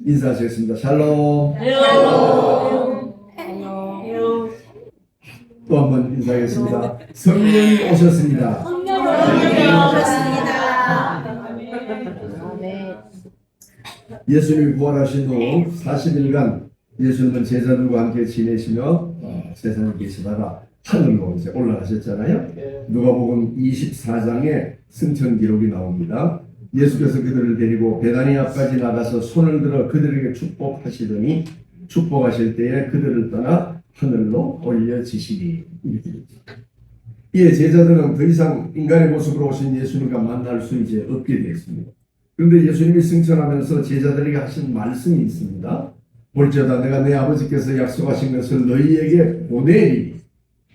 인사하시겠습니다. 샬롬. 또 한 번 인사하겠습니다. 성령이 오셨습니다. 예수님이 부활하신 후 40일간 예수님은 제자들과 함께 지내시며 세상에 계시다가 하늘로 이제 올라가셨잖아요. 누가복음 24장에 승천 기록이 나옵니다. 예수께서 그들을 데리고 베다니아까지 나가서 손을 들어 그들에게 축복하시더니 축복하실 때에 그들을 떠나 하늘로 올려지시니. 이에 제자들은 더 이상 인간의 모습으로 오신 예수님과 만날 수 이제 없게 되었습니다. 그런데 예수님이 승천하면서 제자들에게 하신 말씀이 있습니다. 볼지어다 내가 내 아버지께서 약속하신 것을 너희에게 보내리니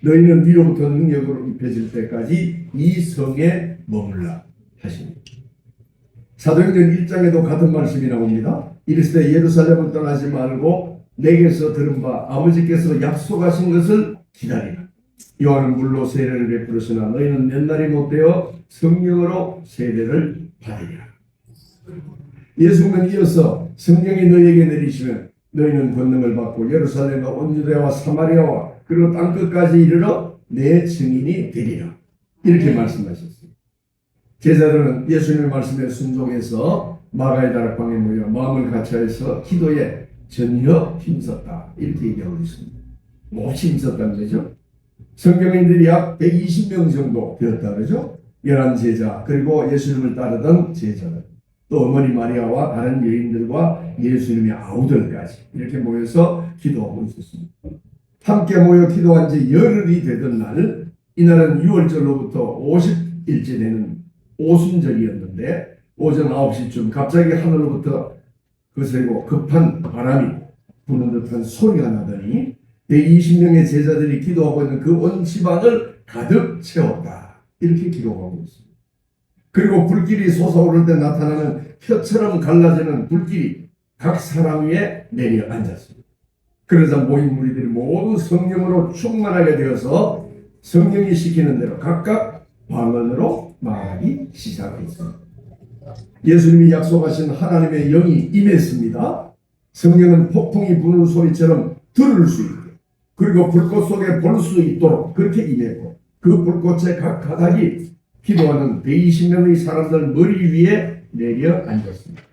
너희는 위로부터 능력으로 입혀질 때까지 이 성에 머물라 하십니다. 사도행전 1장에도 같은 말씀이 나옵니다. 이르시되 예루살렘을 떠나지 말고 내게서 들은 바 아버지께서 약속하신 것을 기다리라. 요한은 물로 세례를 베풀었으나 너희는 몇 날이 못되어 성령으로 세례를 받으리라. 예수는 이어서 성령이 너희에게 내리시면 너희는 권능을 받고 예루살렘과 온 유대와 사마리아와 그리고 땅끝까지 이르러 내 증인이 되리라. 이렇게 말씀하셨습니다. 제자들은 예수님의 말씀에 순종해서 마가의 다락방에 모여 마음을 같이하여서 기도에 전혀 힘썼다. 이렇게 얘기하고 있습니다. 몹시 힘썼다는 거죠. 성경인들이 약 120명 정도 되었다 그러죠. 11제자 그리고 예수님을 따르던 제자들 또 어머니 마리아와 다른 여인들과 예수님의 아우들까지 이렇게 모여서 기도하고 있었습니다. 함께 모여 기도한 지 열흘이 되던 날, 이날은 6월절로부터 50일째 되는 오순절이었는데 오전 9시쯤 갑자기 하늘로부터 거세고 급한 바람이 부는 듯한 소리가 나더니 120명의 제자들이 기도하고 있는 그 온 집안을 가득 채웠다. 이렇게 기록하고 있습니다. 그리고 불길이 솟아오를 때 나타나는 혀처럼 갈라지는 불길이 각 사람 위에 내려 앉았습니다. 그러자 모인 무리들이 모두 성령으로 충만하게 되어서 성령이 시키는 대로 각각 방언으로 말하기 시작했습니다. 예수님이 약속하신 하나님의 영이 임했습니다. 성령은 폭풍이 부는 소리처럼 들을 수 있게 그리고 불꽃 속에 볼 수 있도록 그렇게 임했고 그 불꽃의 각 가닥이 기도하는 120명의 사람들 머리 위에 내려 앉았습니다.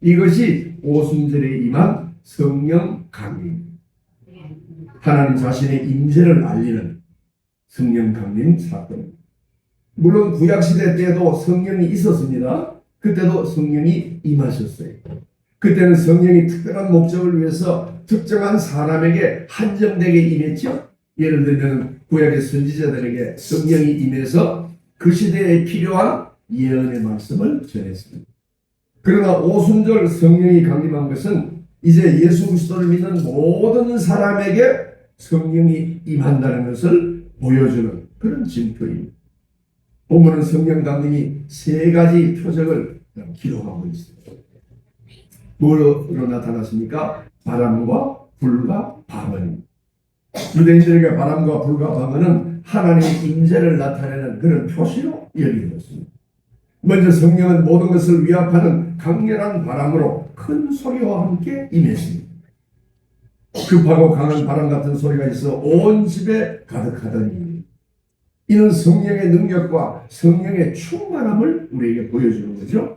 이것이 오순절에 임한 성령 강림입니다. 하나님 자신의 임재를 알리는 성령 강림 사건입니다. 물론 구약시대 때에도 성령이 있었습니다. 그때도 성령이 임하셨어요. 그때는 성령이 특별한 목적을 위해서 특정한 사람에게 한정되게 임했죠. 예를 들면 구약의 선지자들에게 성령이 임해서 그 시대에 필요한 예언의 말씀을 전했습니다. 그러나 오순절 성령이 강림한 것은 이제 예수 그리스도를 믿는 모든 사람에게 성령이 임한다는 것을 보여주는 그런 징표입니다. 본문은 성령 강림이 세 가지 표적을 기록하고 있습니다. 뭐로 나타났습니까? 바람과 불과 방언입니다. 유대인들에게 바람과 불과 방언은 하나님의 임재를 나타내는 그런 표시로 여겨졌습니다. 먼저 성령은 모든 것을 위압하는 강렬한 바람으로 큰 소리와 함께 임했습니다. 급하고 강한 바람 같은 소리가 있어 온 집에 가득하더니 이는 성령의 능력과 성령의 충만함을 우리에게 보여주는 거죠.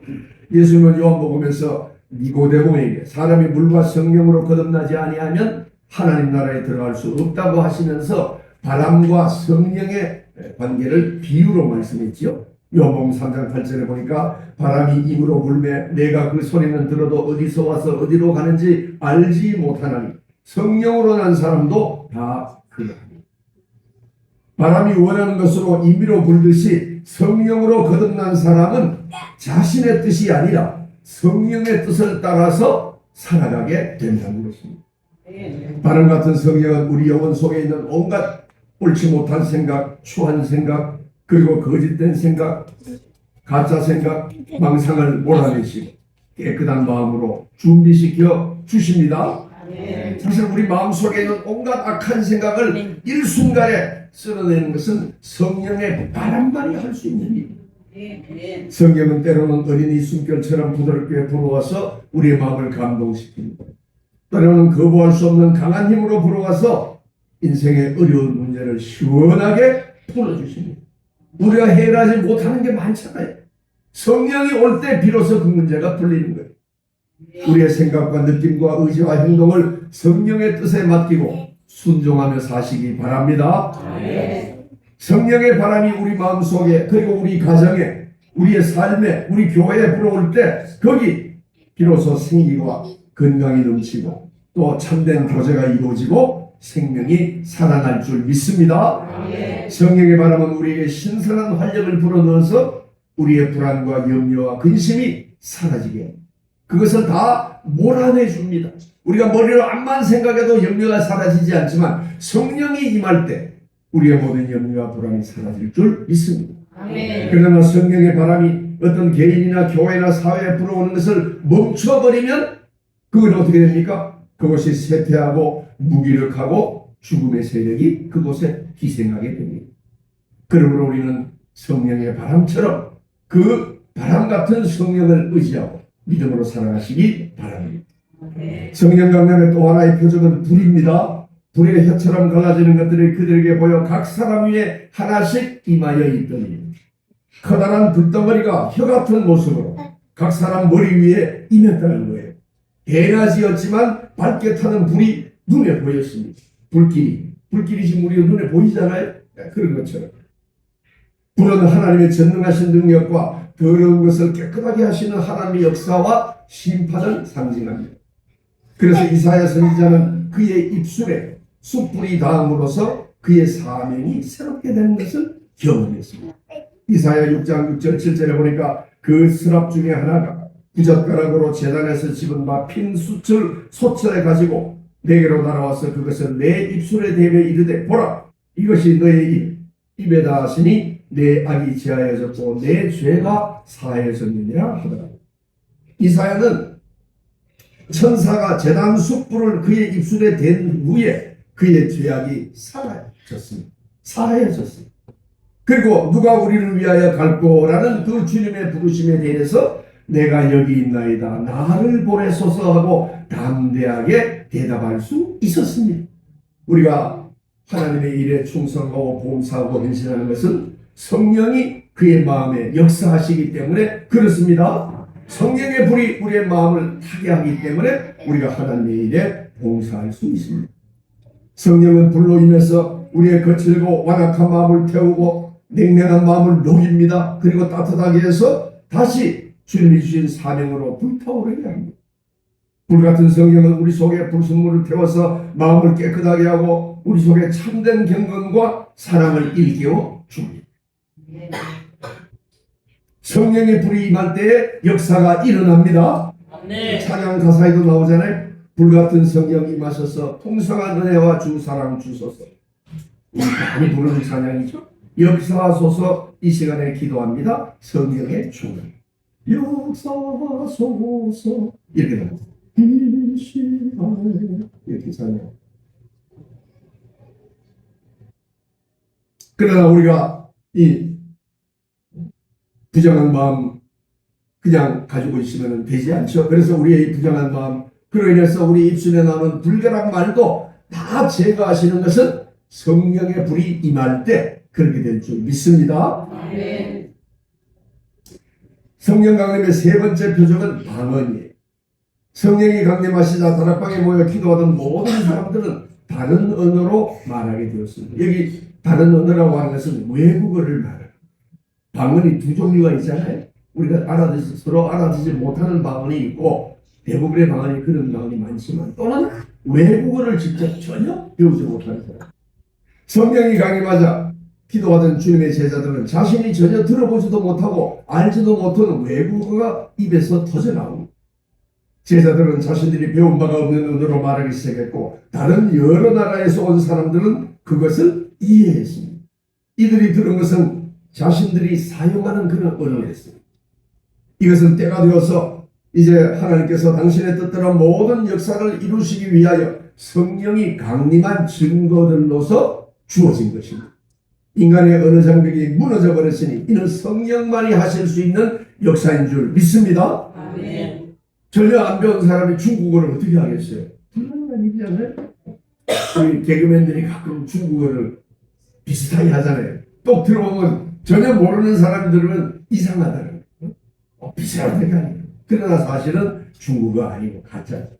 예수님은 요한복음에서 니고데모에게 사람이 물과 성령으로 거듭나지 아니하면 하나님 나라에 들어갈 수 없다고 하시면서 바람과 성령의 관계를 비유로 말씀했지요. 요한복음 3장 8절에 보니까 바람이 입으로 불매 내가 그 소리는 들어도 어디서 와서 어디로 가는지 알지 못하나니 성령으로 난 사람도 다 그러하니. 바람이 원하는 것으로 임의로 불듯이 성령으로 거듭난 사람은 자신의 뜻이 아니라 성령의 뜻을 따라서 살아가게 된다는 것입니다. 바람 같은 성령은 우리 영혼 속에 있는 온갖 옳지 못한 생각, 추한 생각, 그리고 거짓된 생각, 가짜 생각, 망상을 몰아내시고 깨끗한 마음으로 준비시켜 주십니다. 사실 우리 마음속에 있는 온갖 악한 생각을 일순간에 쓸어내는 것은 성령의 바람만이 할 수 있는 일입니다. 성경은 때로는 어린이 숨결처럼 부드럽게 불어와서 우리의 마음을 감동시킵니다. 때로는 거부할 수 없는 강한 힘으로 불어와서 인생의 어려운 문제를 시원하게 풀어주십니다. 우리가 해결하지 못하는 게 많잖아요. 성령이 올 때 비로소 그 문제가 풀리는 거예요. 우리의 생각과 느낌과 의지와 행동을 성령의 뜻에 맡기고 순종하며 사시기 바랍니다. 성령의 바람이 우리 마음속에 그리고 우리 가정에 우리의 삶에 우리 교회에 불어올 때 거기 비로소 생기와 건강이 넘치고 또 참된 교제가 이루어지고 생명이 살아날 줄 믿습니다. 성령의 바람은 우리에게 신선한 활력을 불어넣어서 우리의 불안과 염려와 근심이 사라지게 그것을 다 몰아내 줍니다. 우리가 머리로 암만 생각해도 염려가 사라지지 않지만 성령이 임할 때 우리의 모든 염려와 불안이 사라질 줄 믿습니다. 그러나 성령의 바람이 어떤 개인이나 교회나 사회에 불어오는 것을 멈춰버리면 그건 어떻게 됩니까? 그것이 쇠퇴하고 무기력하고 죽음의 세력이 그곳에 기생하게 됩니다. 그러므로 우리는 성령의 바람처럼 그 바람 같은 성령을 의지하고 믿음으로 살아가시기 바랍니다. 성령 강림의 또 하나의 표적은 불입니다. 불의 혀처럼 갈라지는 것들이 그들에게 보여 각 사람 위에 하나씩 임하여 있더니 커다란 불덩어리가 혀 같은 모습으로 각 사람 머리 위에 임했다는 거예요. 대낮이었지만 밝게 타는 불이 눈에 보였습니다. 불길이 지금 우리 눈에 보이잖아요. 그런 것처럼 불은 하나님의 전능하신 능력과 더러운 것을 깨끗하게 하시는 하나님의 역사와 심판을 상징합니다. 그래서 이사야 선지자는 그의 입술에 숯불이 닿음으로써 그의 사명이 새롭게 되는 것을 경험했습니다. 이사야 6장 6절 7절에 보니까 그 스랍 중에 하나가 부젓가락으로 제단에서 집은 바 핀 숯을 소철에 가지고 내게로 날아와서 그것을 내 입술에 대며 이르되 보라 이것이 너의 입에다 하시니 내 악이 제하여졌고 내 죄가 사하여졌느니라 하더라. 이사야는 천사가 제단 숯불을 그의 입술에 댄 후에 그의 죄악이 사하여졌습니다. 그리고 누가 우리를 위하여 갈꼬라는 그 주님의 부르심에 대해서 내가 여기 있나이다 나를 보내소서 하고 담대하게 대답할 수 있었습니다. 우리가 하나님의 일에 충성하고 봉사하고 헌신하는 것은 성령이 그의 마음에 역사하시기 때문에 그렇습니다. 성령의 불이 우리의 마음을 타게 하기 때문에 우리가 하나님의 일에 봉사할 수 있습니다. 성령은 불로 인해서 우리의 거칠고 완악한 마음을 태우고 냉랭한 마음을 녹입니다. 그리고 따뜻하게 해서 다시 주님이 주신 사명으로 불타오르게 합니다. 불같은 성령은 우리 속에 불순물을 태워서 마음을 깨끗하게 하고 우리 속에 참된 경건과 사랑을 일깨워 줍니다. 성령의 불이 임할 때에 역사가 일어납니다. 찬양 가사에도 나오잖아요. 불같은 성령이 임하셔서 풍성한 은혜와 주 사랑 주소서. 많이 부르는 찬양이죠. 역사하소서. 이 시간에 기도합니다. 성령의 충만 역사하소서 이렇게 됩니다. 이 시간에 이렇게 찬양. 그러나 우리가 이 부정한 마음 그냥 가지고 있으면 되지 않죠. 그래서 우리의 부정한 마음 그로 인해서 우리 입술에 나오는 불결한 말도 다 제거하시는 것은 성령의 불이 임할 때 그렇게 될 줄 믿습니다. 아멘. 성령 강림의 세 번째 표적은 방언이에요. 성령이 강림하시자 다락방에 모여 기도하던 모든 사람들은 다른 언어로 말하게 되었습니다. 여기 다른 언어라고 하는 것은 외국어를 말합니다. 방언이 두 종류가 있잖아요. 우리가 서로 알아듣지 못하는 방언이 있고 대부분의 방언이 그런 방언이 많지만 또는 외국어를 직접 전혀 배우지 못하는 사람. 성령이 강림하자 기도하던 주님의 제자들은 자신이 전혀 들어보지도 못하고 알지도 못하는 외국어가 입에서 터져나옵니다. 제자들은 자신들이 배운 바가 없는 언어로 말하기 시작했고 다른 여러 나라에서 온 사람들은 그것을 이해했습니다. 이들이 들은 것은 자신들이 사용하는 그런 언어였습니다. 이것은 때가 되어서 이제 하나님께서 당신의 뜻대로 모든 역사를 이루시기 위하여 성령이 강림한 증거들로서 주어진 것입니다. 인간의 어느 장벽이 무너져 버렸으니 이는 성령만이 하실 수 있는 역사인 줄 믿습니다. 아멘. 전혀 안 배운 사람이 중국어를 어떻게 하겠어요? 불가능한 일이잖아요. 우리 개그맨들이 가끔 중국어를 비슷하게 하잖아요. 또 들어보면 전혀 모르는 사람이 들으면 이상하다는 거예요. 비슷하게 하는 거예요. 그러나 사실은 중국어 아니고 가짜죠.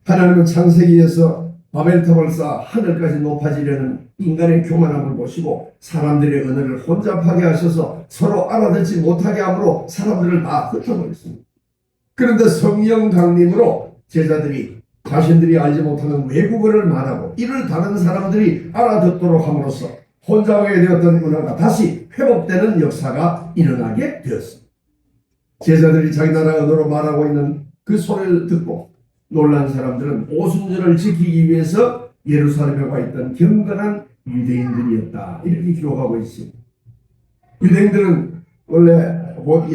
하나님은 창세기에서 바벨탑을 쌓아 하늘까지 높아지려는 인간의 교만함을 보시고 사람들의 언어를 혼잡하게 하셔서 서로 알아듣지 못하게 함으로 사람들을 다 흩어버렸습니다. 그런데 성령 강림으로 제자들이 자신들이 알지 못하는 외국어를 말하고 이를 다른 사람들이 알아듣도록 함으로써 혼잡하게 되었던 문화가 다시 회복되는 역사가 일어나게 되었습니다. 제자들이 자기 나라 언어로 말하고 있는 그 소리를 듣고 놀란 사람들은 오순절을 지키기 위해서 예루살렘에 와 있던 경건한 유대인들이었다. 이렇게 기록하고 있습니다. 유대인들은 원래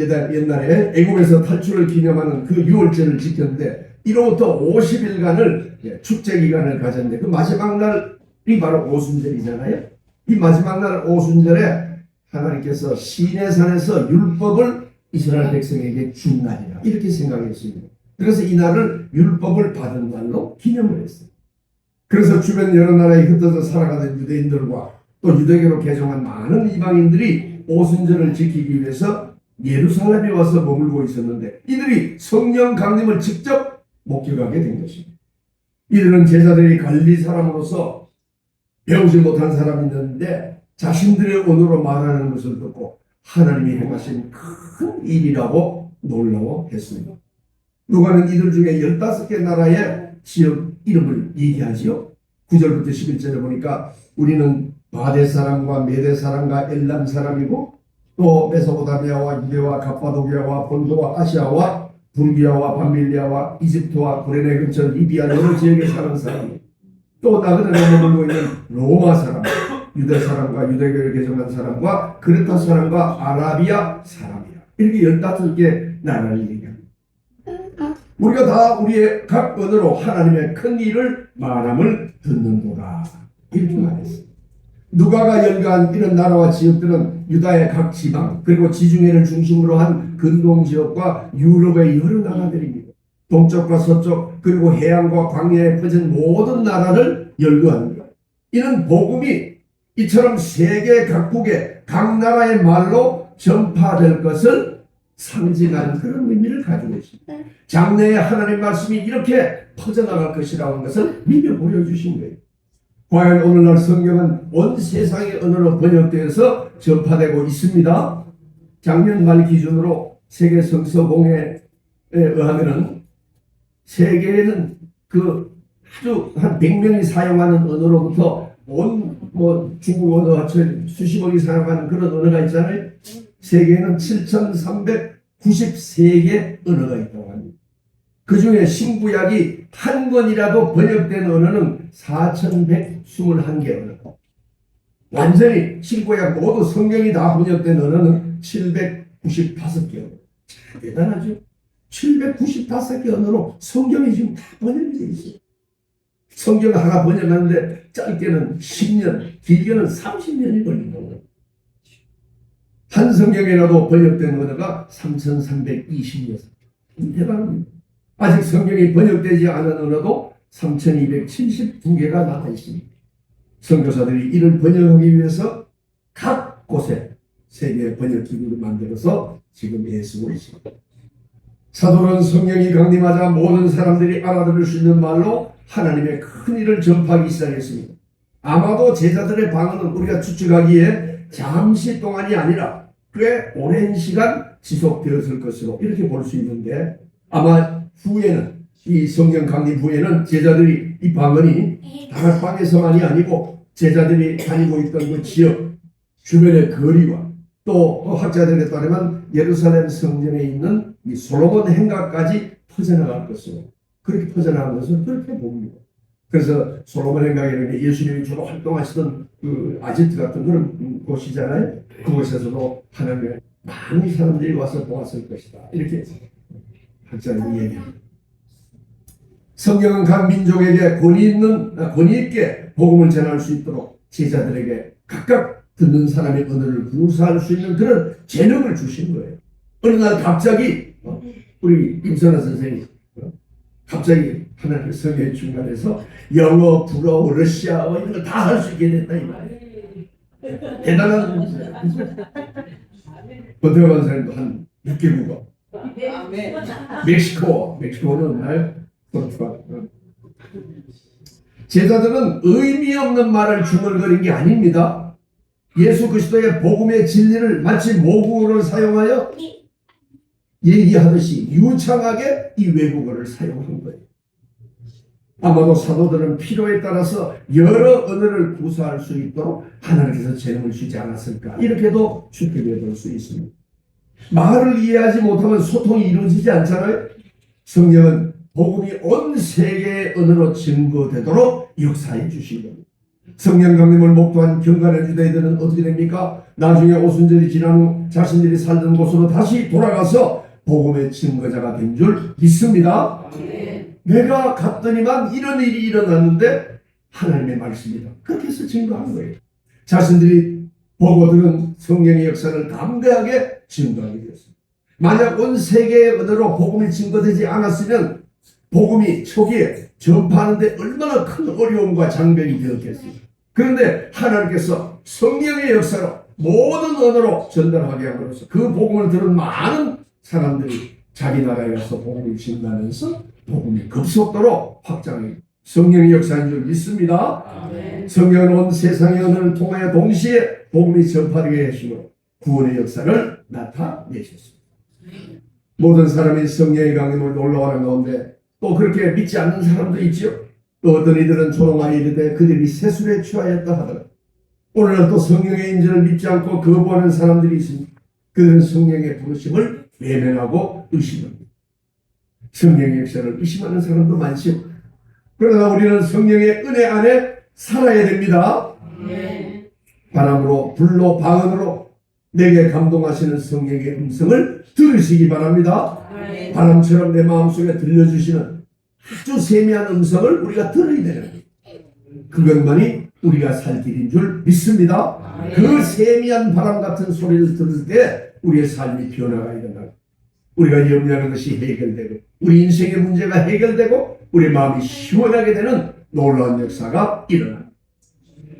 옛날에 애굽에서 탈출을 기념하는 그 유월절을 지켰는데 이로부터 50일간을 축제 기간을 가졌는데 그 마지막 날이 바로 오순절이잖아요. 이 마지막 날 오순절에 하나님께서 시내산에서 율법을 이스라엘 백성에게 준 날이라 이렇게 생각했습니다. 그래서 이 날을 율법을 받은 날로 기념을 했어요. 그래서 주변 여러 나라에 흩어져 살아가던 유대인들과 또 유대교로 개종한 많은 이방인들이 오순절을 지키기 위해서 예루살렘에 와서 머물고 있었는데 이들이 성령 강림을 직접 목격하게 된 것입니다. 이들은 제자들이 갈릴리 사람으로서 배우지 못한 사람이었는데 자신들의 언어로 말하는 것을 듣고 하나님이 행하신 큰 일이라고 놀라워했습니다. 누가는 이들 중에 15개 나라의 지역 이름을 얘기하지요. 9절부터 11절에 보니까 우리는 바데 사람과 메데 사람과 엘람 사람이고 또 메소포타미아와 유대와 갑바도기아와 본도와 아시아와 불기아와 밤밀리아와 이집트와 구레네 근처 리비아 여러 지역에 사는 사람이 또 나그네에 머물고 있는 로마 사람, 유대 사람과 유대교에 개종한 사람과 크레타 사람과 아라비아 사람이야. 이렇게 15개 나라를 얘기합니다. 우리가 다 우리의 각 언어로 하나님의 큰 일을 말함을 듣는도다. 이렇게 말했습니다. 누가가 열거한 이런 나라와 지역들은 유다의 각 지방 그리고 지중해를 중심으로 한 근동 지역과 유럽의 여러 나라들입니다. 동쪽과 서쪽 그리고 해안과 광야에 퍼진 모든 나라를 열거합니다. 이는 복음이 이처럼 세계 각국의 각 나라의 말로 전파될 것을 상징하는 그런 의미를 가지고 있습니다. 장래에 하나님의 말씀이 이렇게 퍼져나갈 것이라는 것을 미리 보여주신 거예요. 과연 오늘날 성경은 온 세상의 언어로 번역되어서 전파되고 있습니다. 작년 말 기준으로 세계 성서공회에 의하면은 세계에는 그 아주 한 100명이 사용하는 언어로부터 중국 언어 수십억이 사용하는 그런 언어가 있잖아요. 세계에는 7,393개 언어가 있다고 합니다. 그 중에 신구약이 한 권이라도 번역된 언어는 4,121개 언어. 완전히 신구약 모두 성경이 다 번역된 언어는 795개 언어. 대단하죠? 795개 언어로 성경이 지금 다 번역되어 있어요. 성경 하나 번역하는데 짧게는 10년, 길게는 30년이 걸린다고. 한 성경이라도 번역된 언어가 3,326. 대단합니다. 아직 성경이 번역되지 않은 언어도 3,272개가 남아 있습니다. 선교사들이 이를 번역하기 위해서 각 곳에 세계 번역 기구를 만들어서 지금 애쓰고 있습니다. 사도는 성령이 강림하자 모든 사람들이 알아들을 수 있는 말로 하나님의 큰 일을 전파하기 시작했습니다. 아마도 제자들의 방언은 우리가 추측하기에 잠시 동안이 아니라 꽤 오랜 시간 지속되었을 것으로 이렇게 볼 수 있는데 아마 후에는 이 성령 강림 후에는 제자들이 이 방언이 다락방에서만이 아니고 제자들이 다니고 있던 그 지역 주변의 거리와 또 학자들에 따르면 예루살렘 성전에 있는 이 솔로몬 행각까지 퍼져나갈 것으로 그렇게 퍼져나간 것을 그렇게 봅니다. 그래서 솔로몬 행각이라는 게 예수님이 주로 활동하시던 그 아지트 같은 그런 곳이잖아요. 그곳에서도 하나님의 많은 사람들이 와서 보았을 것이다. 이렇게 학자들이 얘기합니다. 성경은 각 민족에게 권위 있게 복음을 전할 수 있도록 제자들에게 각각 듣는 사람의 언어를 구사할 수 있는 그런 재능을 주신 거예요. 어느 날 갑자기 우리 임선아 선생님 갑자기 하나님의 성령의 충만해서 영어, 불어, 러시아어 이런 걸 다 할 수 있게 됐다 이 말이에요. 대단한 분이세요. 버텨간 사람도 한 6개국어. 멕시코는 날 포르투갈. 제자들은 의미 없는 말을 중얼거린 게 아닙니다. 예수 그리스도의 복음의 진리를 마치 모국어를 사용하여 얘기하듯이 유창하게 이 외국어를 사용한 거예요. 아마도 사도들은 필요에 따라서 여러 언어를 구사할 수 있도록 하나님께서 재능을 주지 않았을까, 이렇게도 추측해 볼 수 있습니다. 말을 이해하지 못하면 소통이 이루어지지 않잖아요. 성령은 복음이 온 세계의 언어로 증거되도록 역사해 주신 겁니다. 성령 강림을 목도한 경건한 유대인들은 어떻게 됩니까? 나중에 오순절이 지난 후 자신들이 살던 곳으로 다시 돌아가서 복음의 증거자가 된 줄 믿습니다. 내가 갔더니만 이런 일이 일어났는데 하나님의 말씀이다, 그렇게 해서 증거한 거예요. 자신들이 보고 들은 성령의 역사를 담대하게 증거하게 되었습니다. 만약 온 세계의 언어로 복음이 증거되지 않았으면 복음이 초기에 전파하는데 얼마나 큰 어려움과 장벽이 되었겠습니까? 그런데 하나님께서 성령의 역사로 모든 언어로 전달하게 함으로써 그 복음을 들은 많은 사람들이 자기 나라에 가서 복음을 증거하면서 복음이 급속도로 확장해 성령의 역사인 줄 믿습니다. 아멘. 성령은 온 세상의 언어를 통하여 동시에 복음이 전파되게 하시고 구원의 역사를 나타내셨습니다. 모든 사람이 성령의 강림을 놀러가는 가운데 또 그렇게 믿지 않는 사람도 있죠. 또 어떤 이들은 조롱하여 이르되 그들이 세술에 취하였다 하더라. 오늘날 또 성령의 인지를 믿지 않고 거부하는 사람들이 있습니다. 그들은 성령의 부르심을 외면하고 의심합니다. 성령의 역사를 의심하는 사람도 많죠. 그러나 우리는 성령의 은혜 안에 살아야 됩니다. 바람으로, 불로, 방언으로 내게 감동하시는 성령의 음성을 들으시기 바랍니다. 바람처럼 내 마음속에 들려주시는 아주 세미한 음성을 우리가 들어야 되는 거예요. 그것만이 우리가 살 길인 줄 믿습니다. 그 세미한 바람 같은 소리를 들을 때 우리의 삶이 변화가 일어나고 우리가 염려하는 것이 해결되고 우리 인생의 문제가 해결되고 우리 마음이 시원하게 되는 놀라운 역사가 일어납니다.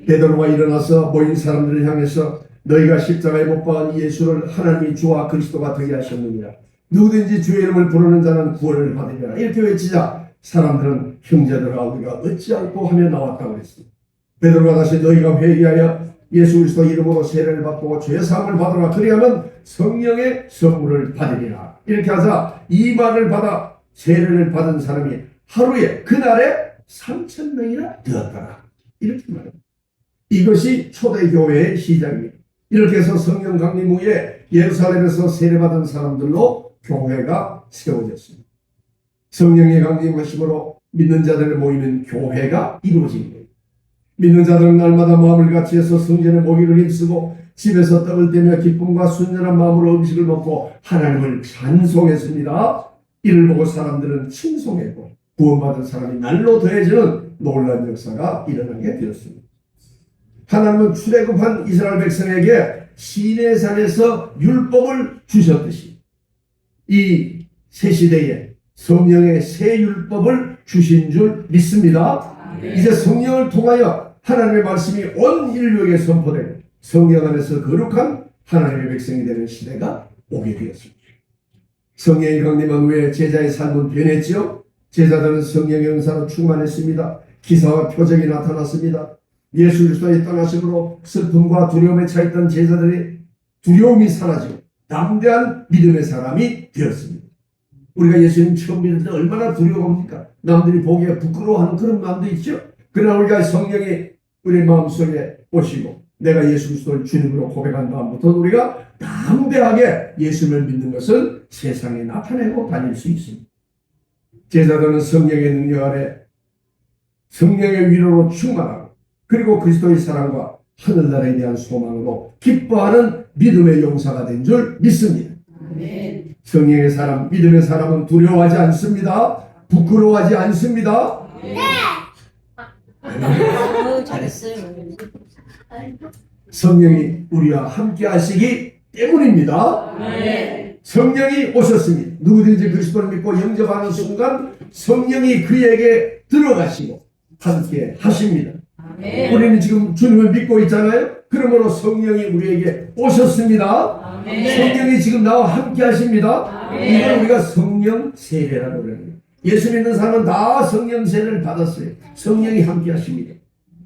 베드로가 일어나서 모인 사람들을 향해서 너희가 십자가에 못 박은 예수를 하나님이 주와 그리스도가 되게 하셨느니라. 누구든지 주의 이름을 부르는 자는 구원을 받으리라. 이렇게 외치자 사람들은 형제들아 우리가 어찌할꼬 하며 나왔다고 했습니다. 베드로가 다시 너희가 회개하여 예수 그리스도 이름으로 세례를 받고 죄 사함을 받으라. 그리하면 성령의 선물을 받으리라. 이렇게 하자 이 말을 받아 세례를 받은 사람이 하루에 그날에 3,000명이나 되었더라. 이렇게 말합니다. 이것이 초대교회의 시작입니다. 이렇게 해서 성령 강림 후에 예루살렘에서 세례받은 사람들로 교회가 세워졌습니다. 성령의 강림하심으로 믿는 자들을 모이는 교회가 이루어진 거예요. 믿는 자들은 날마다 마음을 같이해서 성전에 모기를 힘쓰고 집에서 떡을 떼며 기쁨과 순전한 마음으로 음식을 먹고 하나님을 찬송했습니다. 이를 보고 사람들은 칭송했고 구원받은 사람이 날로 더해지는 놀라운 역사가 일어나게 되었습니다. 하나님은 출애굽한 이스라엘 백성에게 시내산에서 율법을 주셨듯이 이 새 시대에 성령의 새 율법을 주신 줄 믿습니다. 이제 성령을 통하여 하나님의 말씀이 온 인류에게 선포되고 성령 안에서 거룩한 하나님의 백성이 되는 시대가 오게 되었습니다. 성령이 강림한 후에 제자의 삶은 변했지요. 제자들은 성령의 은사로 충만했습니다. 기사와 표적이 나타났습니다. 예수 그리스도의 떠나심으로 슬픔과 두려움에 차있던 제자들의 두려움이 사라지고 담대한 믿음의 사람이 되었습니다. 우리가 예수님 처음 믿을 때 얼마나 두려워합니까? 남들이 보기에 부끄러워하는 그런 마음도 있죠. 그러나 우리가 성령이 우리 마음속에 오시고 내가 예수 그리스도를 주님으로 고백한 다음부터 우리가 담대하게 예수를 믿는 것을 세상에 나타내고 다닐 수 있습니다. 제자들은 성령의 능력 아래 성령의 위로로 충만하고 그리고 그리스도의 사랑과 하늘나라에 대한 소망으로 기뻐하는 믿음의 용사가 된 줄 믿습니다. 아멘. 성령의 사람, 믿음의 사람은 두려워하지 않습니다. 부끄러워하지 않습니다. 네. 잘했어요. 성령이 우리와 함께 하시기 때문입니다. 성령이 오셨으니 누구든지 그리스도를 믿고 영접하는 순간 성령이 그에게 들어가시고 함께 하십니다. 우리는 지금 주님을 믿고 있잖아요. 그러므로 성령이 우리에게 오셨습니다. 성령이 지금 나와 함께 하십니다. 이걸 우리가 성령 세례라고 그래요. 예수 믿는 사람은 다 성령 세례를 받았어요. 성령이 함께 하십니다.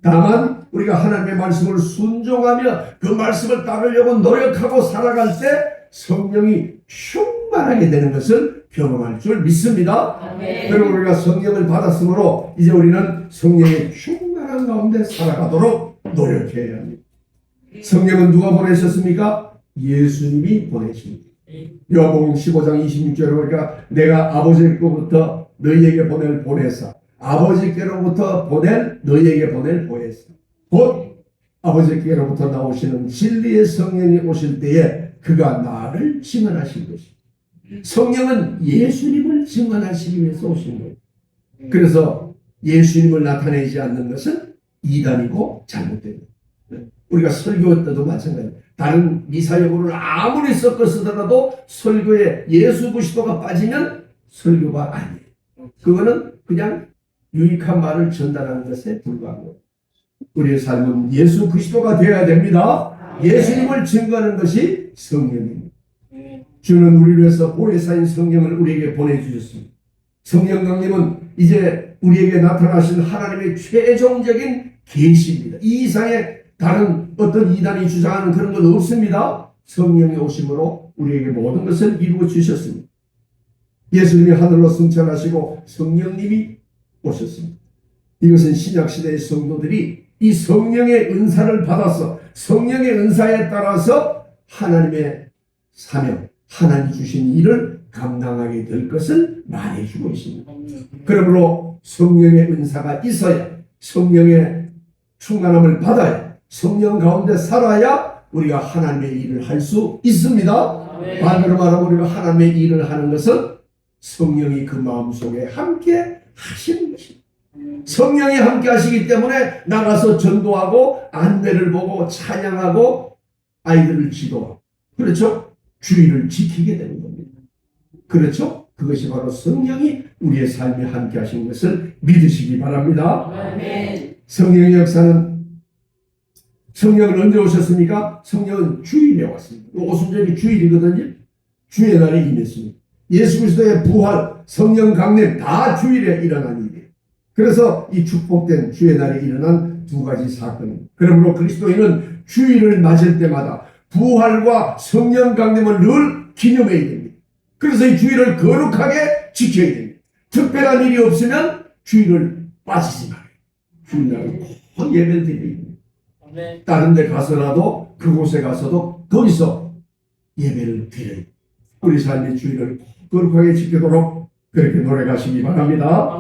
다만 우리가 하나님의 말씀을 순종하며 그 말씀을 따르려고 노력하고 살아갈 때 성령이 충만하게 되는 것을 경험할 줄 믿습니다. 그리고 우리가 성령을 받았으므로 이제 우리는 성령의 충만한 가운데 살아가도록 노력해야 합니다. 성령은 누가 보내셨습니까? 예수님이 보내십니다. 요한복음 15장 26절에 보니까 내가 아버지께로부터 너희에게 보내사 아버지께로부터 너희에게 보낼 보혜사 곧 아버지께로부터 나오시는 진리의 성령이 오실 때에 그가 나를 증언하실 것입니다. 성령은 예수님을 증언하시기 위해서 오신 거예요. 그래서 예수님을 나타내지 않는 것은 이단이고 잘못됩니다. 우리가 설교 때도 마찬가지입니다. 다른 미사여구를 아무리 섞어 쓰더라도 설교에 예수 그리스도가 빠지면 설교가 아니에요. 그거는 그냥 유익한 말을 전달하는 것에 불과한 거예요. 우리의 삶은 예수 그리스도가 되어야 됩니다. 예수님을 증거하는 것이 성령입니다. 주는 우리를 위해서 보혜사인 성령을 우리에게 보내주셨습니다. 성령 강림은 이제 우리에게 나타나신 하나님의 최종적인 계시입니다. 이 이상의 다른 어떤 이단이 주장하는 그런 건 없습니다. 성령이 오심으로 우리에게 모든 것을 이루어 주셨습니다. 예수님이 하늘로 승천하시고 성령님이 오셨습니다. 이것은 신약시대의 성도들이 이 성령의 은사를 받아서 성령의 은사에 따라서 하나님의 사명, 하나님이 주신 일을 감당하게 될 것을 말해주고 있습니다. 그러므로 성령의 은사가 있어야 성령의 충만함을 받아야 성령 가운데 살아야 우리가 하나님의 일을 할 수 있습니다. 반대로 말하면 우리가 하나님의 일을 하는 것은 성령이 그 마음속에 함께 하시는 것입니다. 성령이 함께 하시기 때문에 나가서 전도하고 안내를 보고 찬양하고 아이들을 지도하고 그렇죠? 주의를 지키게 되는 겁니다. 그렇죠? 그것이 바로 성령이 우리의 삶에 함께 하신 것을 믿으시기 바랍니다. 성령의 역사는 성령은 언제 오셨습니까? 성령은 주일에 왔습니다. 오순절이 주일이거든요. 주의 날에 임했습니다. 예수 그리스도의 부활, 성령 강림 다 주일에 일어난 일이에요. 그래서 이 축복된 주의 날에 일어난 두 가지 사건입니다. 그러므로 그리스도인은 주일을 맞을 때마다 부활과 성령 강림을 늘 기념해야 됩니다. 그래서 이 주일을 거룩하게 지켜야 됩니다. 특별한 일이 없으면 주일을 빠지지 말아요. 주일날은 꼭 예배를 드려야 됩니다. 다른 데 가서라도 그곳에 가서도 거기서 예배를 드려요. 우리 삶의 주일을 거룩하게 지키도록 그렇게 노력하시기 바랍니다.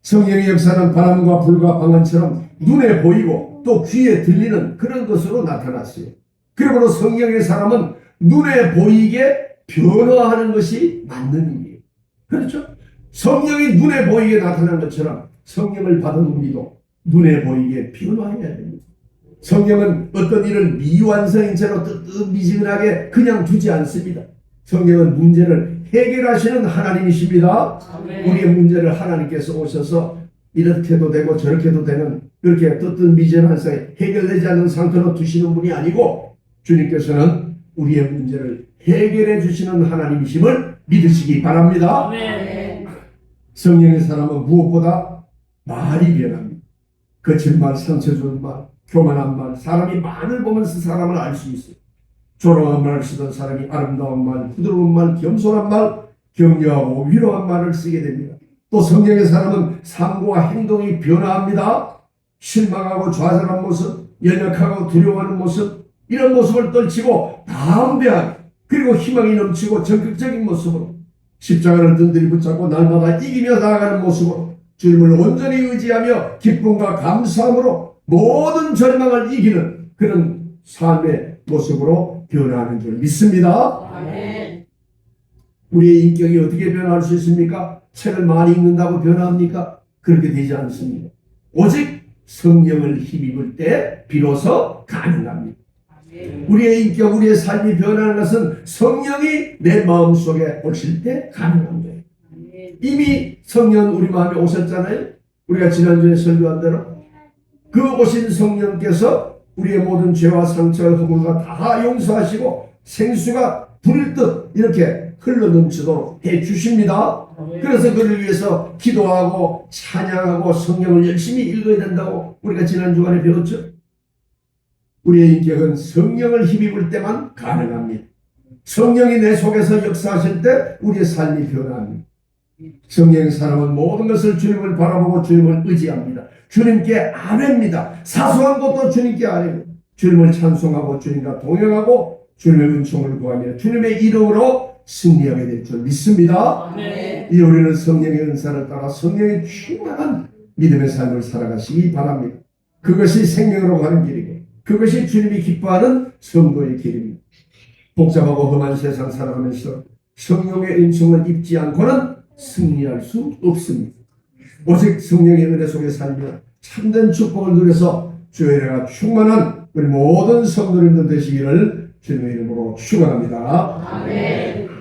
성령의 역사는 바람과 불과 방언처럼 눈에 보이고 또 귀에 들리는 그런 것으로 나타났어요. 그러므로 성령의 사람은 눈에 보이게 변화하는 것이 맞는 일이에요. 그렇죠? 성령이 눈에 보이게 나타난 것처럼 성령을 받은 우리도 눈에 보이게 변화해야 됩니다. 성령은 어떤 일을 미완성인 채로 뜨뜻미지근하게 그냥 두지 않습니다. 성령은 문제를 해결하시는 하나님이십니다. 우리의 문제를 하나님께서 오셔서 이렇게도 되고 저렇게도 되는 그렇게 뜨뜻미지근한 상태 해결되지 않는 상태로 두시는 분이 아니고 주님께서는 우리의 문제를 해결해 주시는 하나님이심을 믿으시기 바랍니다. 성령의 사람은 무엇보다 말이 변합니다. 거친 말, 상처 주는 말, 교만한 말, 사람이 말을 보면서 사람을 알 수 있어요. 조롱한 말을 쓰던 사람이 아름다운 말, 부드러운 말, 겸손한 말, 격려하고 위로한 말을 쓰게 됩니다. 또 성령의 사람은 삶과 행동이 변화합니다. 실망하고 좌절한 모습, 연약하고 두려워하는 모습, 이런 모습을 떨치고 담대하게 그리고 희망이 넘치고 적극적인 모습으로 십자가를 든든히 붙잡고 날마다 이기며 나아가는 모습으로 주님을 온전히 의지하며 기쁨과 감사함으로 모든 절망을 이기는 그런 삶의 모습으로 변화하는 줄 믿습니다. 우리의 인격이 어떻게 변화할 수 있습니까? 책을 많이 읽는다고 변화합니까? 그렇게 되지 않습니다. 오직 성령을 힘입을 때 비로소 가능합니다. 우리의 인격, 우리의 삶이 변하는 것은 성령이 내 마음속에 오실 때 가능한 거예요. 이미 성령 우리 마음에 오셨잖아요. 우리가 지난주에 설교한 대로 그 오신 성령께서 우리의 모든 죄와 상처와 허물과 다 용서하시고 생수가 불듯 이렇게 흘러넘치도록 해주십니다. 그래서 그를 위해서 기도하고 찬양하고 성경을 열심히 읽어야 된다고 우리가 지난 주간에 배웠죠. 우리의 인격은 성령을 힘입을 때만 가능합니다. 성령이 내 속에서 역사하실 때 우리의 삶이 변합니다. 성령 사람은 모든 것을 주님을 바라보고 주님을 의지합니다. 주님께 아뢰입니다. 사소한 것도 주님께 아뢰고 주님을 찬송하고 주님과 동행하고 주님의 은총을 구하며 주님의 이름으로 승리하게 될 줄 믿습니다. 이제 우리는 성령의 은사를 따라 성령의 충만한 믿음의 삶을 살아가시기 바랍니다. 그것이 생명으로 가는 길이고 그것이 주님이 기뻐하는 성도의 길입니다. 복잡하고 험한 세상 살아가면서 성령의 은총을 입지 않고는 승리할 수 없습니다. 오직 성령의 은혜 속에 살며 참된 축복을 누려서 주의 은혜가 충만한 우리 모든 성도님들 되시기를 주님의 이름으로 축원합니다. 아멘.